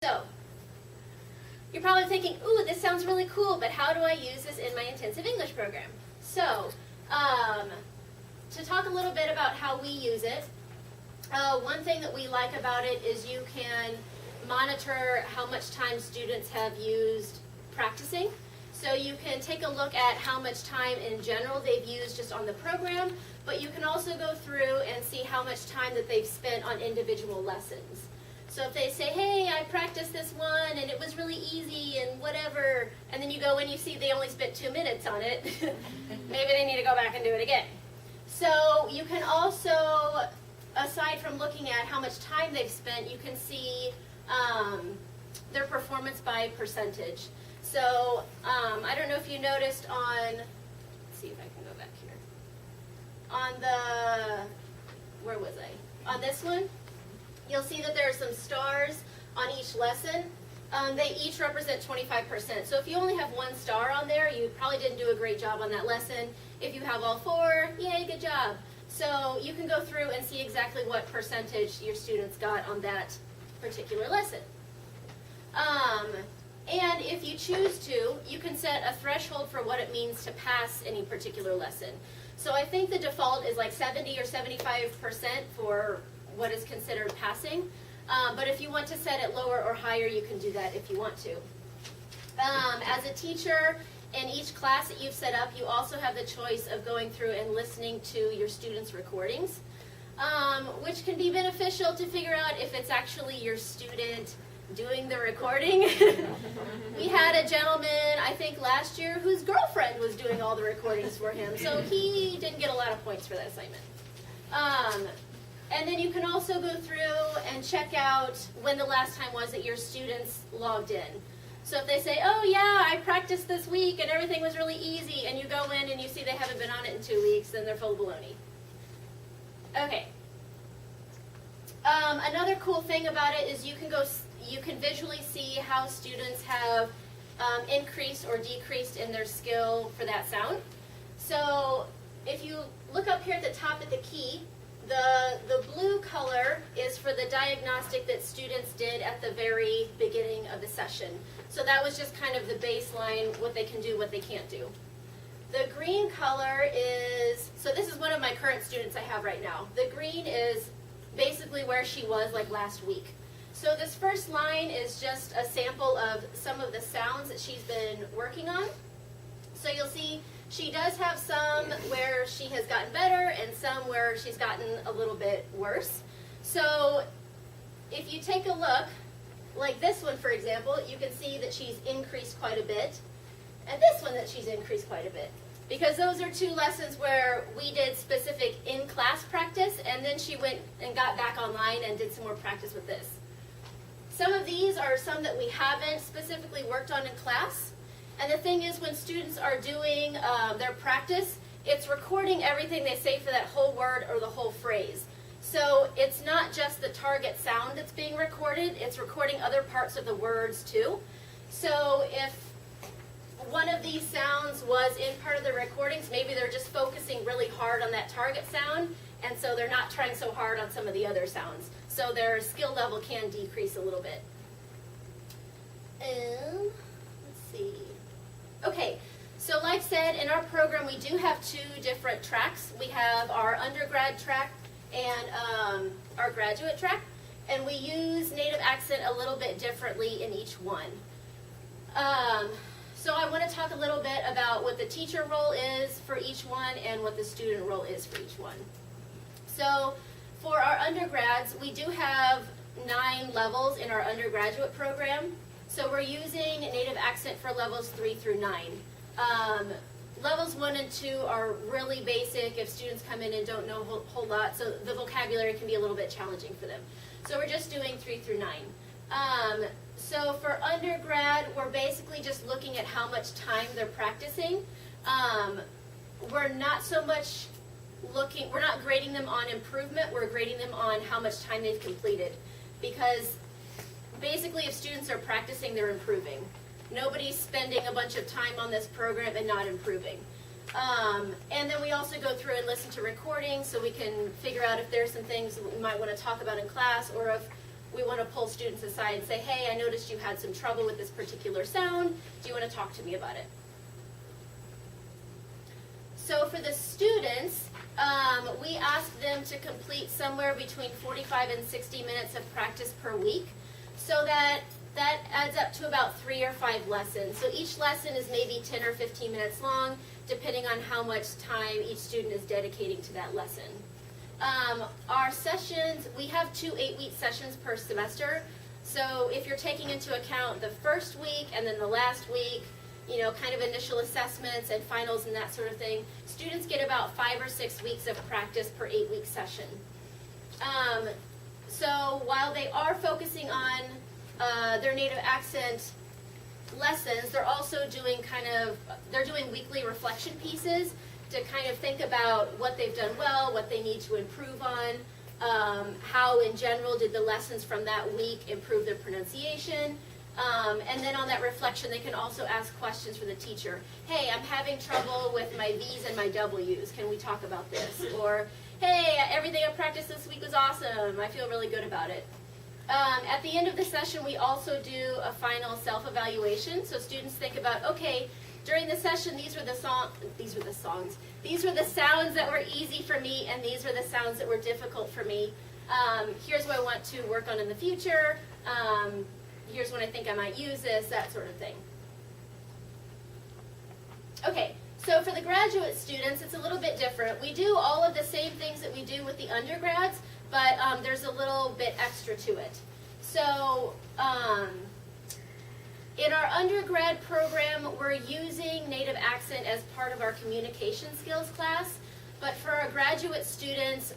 So, you're probably thinking, ooh, this sounds really cool, but how do I use this in my intensive English program? So, to talk a little bit about how we use it, one thing that we like about it is you can monitor how much time students have used practicing. So you can take a look at how much time in general they've used just on the program, but you can also go through and see how much time that they've spent on individual lessons. So if they say, hey, I practiced this one and it was really easy and whatever, and then you go and you see they only spent 2 minutes on it, maybe they need to go back and do it again. So you can also, aside from looking at how much time they've spent, you can see their performance by percentage. So I don't know if you noticed on, let's see if I can go back here, on the, where was I? On this one, you'll see that there are some stars on each lesson. They each represent 25%. So if you only have 1 star on there, you probably didn't do a great job on that lesson. If you have all 4, yay, good job. So you can go through and see exactly what percentage your students got on that particular lesson. And if you choose to, you can set a threshold for what it means to pass any particular lesson. So I think the default is like 70 or 75% for what is considered passing. But if you want to set it lower or higher, you can do that if you want to. As a teacher, in each class that you've set up, you also have the choice of going through and listening to your students' recordings, which can be beneficial to figure out if it's actually your student doing the recording. We had a gentleman, I think last year, whose girlfriend was doing all the recordings for him, so he didn't get a lot of points for that assignment. And then you can also go through and check out when the last time was that your students logged in. So if they say, oh yeah, I practiced this week and everything was really easy, and you go in and you see they haven't been on it in 2 weeks, then they're full of baloney. Okay. Another cool thing about it is you can visually see how students have increased or decreased in their skill for that sound. So if you look up here at the top of the key, the blue color is for the diagnostic that students did at the very beginning of the session. So that was just kind of the baseline, what they can do, what they can't do. The green color is, so this is one of my current students I have right now. The green is basically where she was like last week. So this first line is just a sample of some of the sounds that she's been working on. So you'll see she does have some where she has gotten better and some where she's gotten a little bit worse. So if you take a look, like this one for example, you can see that she's increased quite a bit, and this one that she's increased quite a bit. Because those are 2 lessons where we did specific in-class practice, and then she went and got back online and did some more practice with this. Some of these are some that we haven't specifically worked on in class. And the thing is, when students are doing their practice, it's recording everything they say for that whole word or the whole phrase. So it's not just the target sound that's being recorded, it's recording other parts of the words too. So if one of these sounds was in part of the recordings, maybe they're just focusing really hard on that target sound, and so they're not trying so hard on some of the other sounds. So their skill level can decrease a little bit. And let's see. Okay, so like I said, in our program we do have 2 different tracks. We have our undergrad track and our graduate track, and we use native accent a little bit differently in each one. So I want to talk a little bit about what the teacher role is for each one and what the student role is for each one. So for our undergrads, we do have 9 levels in our undergraduate program. So we're using native accent for levels 3 through 9. Levels 1 and 2 are really basic if students come in and don't know a whole lot, so the vocabulary can be a little bit challenging for them. So we're just doing 3 through 9. So for undergrad, we're basically just looking at how much time they're practicing. We're not so much we're not grading them on improvement, we're grading them on how much time they've completed. Because basically if students are practicing, they're improving. Nobody's spending a bunch of time on this program and not improving. And then we also go through and listen to recordings so we can figure out if there's some things that we might want to talk about in class, or if we want to pull students aside and say, hey, I noticed you had some trouble with this particular sound. Do you want to talk to me about it? So for the students, we ask them to complete somewhere between 45 and 60 minutes of practice per week. So that adds up to about 3 or 5 lessons. So each lesson is maybe 10 or 15 minutes long, depending on how much time each student is dedicating to that lesson. Our sessions, we have 2 8-week sessions per semester. So if you're taking into account the first week and then the last week, you know, kind of initial assessments and finals and that sort of thing, students get about 5 or 6 weeks of practice per 8-week session. So while they are focusing on their native accent lessons, they're also doing they're doing weekly reflection pieces to kind of think about what they've done well, what they need to improve on, how in general did the lessons from that week improve their pronunciation. And then on that reflection, they can also ask questions for the teacher. Hey, I'm having trouble with my V's and my W's. Can we talk about this? Or, hey, everything I practiced this week was awesome. I feel really good about it. At the end of the session, we also do a final self-evaluation. So students think about, okay, during the session, these were the sounds that were easy for me, and these were the sounds that were difficult for me. Here's what I want to work on in the future. Here's when I think I might use this, that sort of thing. Okay, so for the graduate students, it's a little bit different. We do all of the same things that we do with the undergrads, but there's a little bit extra to it. So in our undergrad program, we're using native accent as part of our communication skills class, but for our graduate students,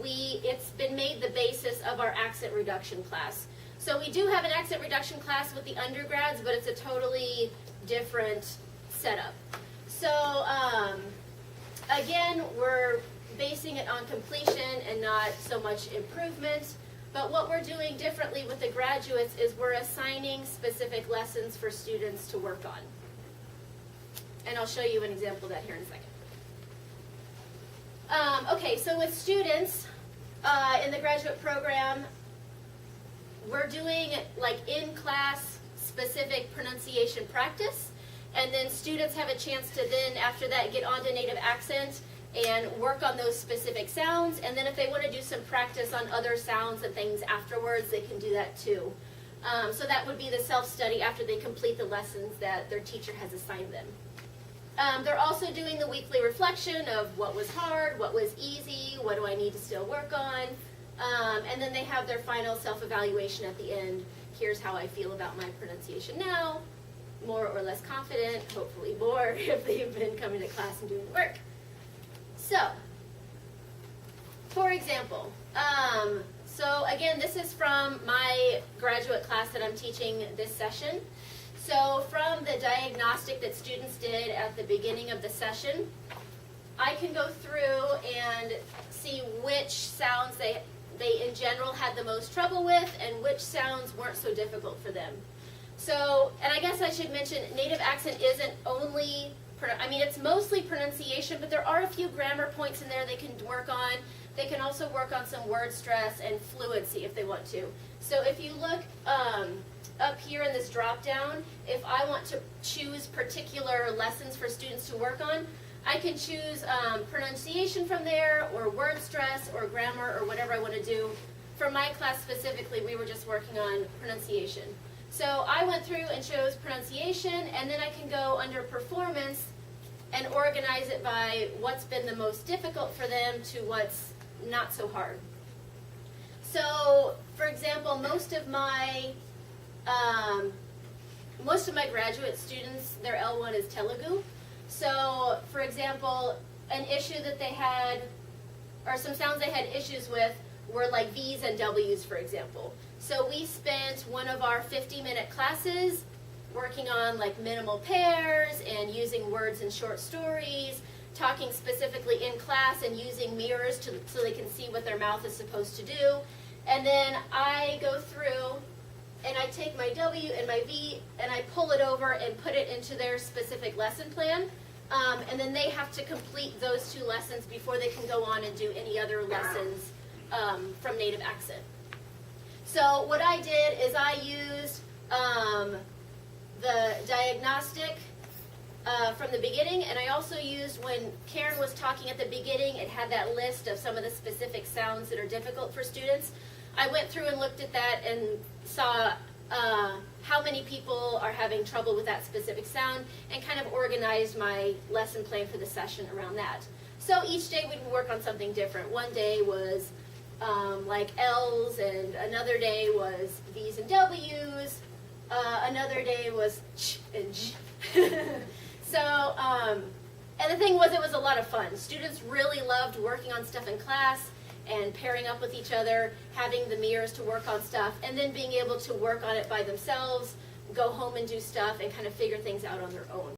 it's been made the basis of our accent reduction class. So we do have an accent reduction class with the undergrads, but it's a totally different setup. So again, we're basing it on completion and not so much improvement. But what we're doing differently with the graduates is we're assigning specific lessons for students to work on. And I'll show you an example of that here in a second. Okay, so with students in the graduate program, we're doing like in-class specific pronunciation practice, and then students have a chance to then, after that, get onto native accent and work on those specific sounds, and then if they want to do some practice on other sounds and things afterwards, they can do that too. So that would be the self-study after they complete the lessons that their teacher has assigned them. They're also doing the weekly reflection of what was hard, what was easy, what do I need to still work on. And then they have their final self-evaluation at the end. Here's how I feel about my pronunciation now. More or less confident, hopefully more if they've been coming to class and doing the work. So, for example, so again, this is from my graduate class that I'm teaching this session. So from the diagnostic that students did at the beginning of the session, I can go through and see which sounds they in general had the most trouble with and which sounds weren't so difficult for them. So, and I guess I should mention, native accent isn't only, it's mostly pronunciation, but there are a few grammar points in there they can work on. They can also work on some word stress and fluency if they want to. So if you look up here in this drop down, if I want to choose particular lessons for students to work on, I can choose pronunciation from there, or word stress, or grammar, or whatever I want to do. For my class specifically, we were just working on pronunciation. So I went through and chose pronunciation, and then I can go under performance and organize it by what's been the most difficult for them to what's not so hard. So, for example, most of my graduate students, their L1 is Telugu. So, for example, an issue that they had, or some sounds they had issues with, were like V's and W's, for example. So we spent one of our 50-minute classes working on like minimal pairs and using words in short stories, talking specifically in class and using mirrors so they can see what their mouth is supposed to do. And then I go through and I take my W and my V and I pull it over and put it into their specific lesson plan. And then they have to complete those 2 lessons before they can go on and do any other lessons from native accent. So what I did is I used the diagnostic from the beginning, and I also used, when Karen was talking at the beginning, it had that list of some of the specific sounds that are difficult for students. I went through and looked at that and saw how many people are having trouble with that specific sound, and kind of organized my lesson plan for the session around that. So each day we would work on something different. One day was like L's, and another day was V's and W's. Another day was ch and j. So, and the thing was, it was a lot of fun. Students really loved working on stuff in class and pairing up with each other, having the mirrors to work on stuff, and then being able to work on it by themselves, go home and do stuff, and kind of figure things out on their own.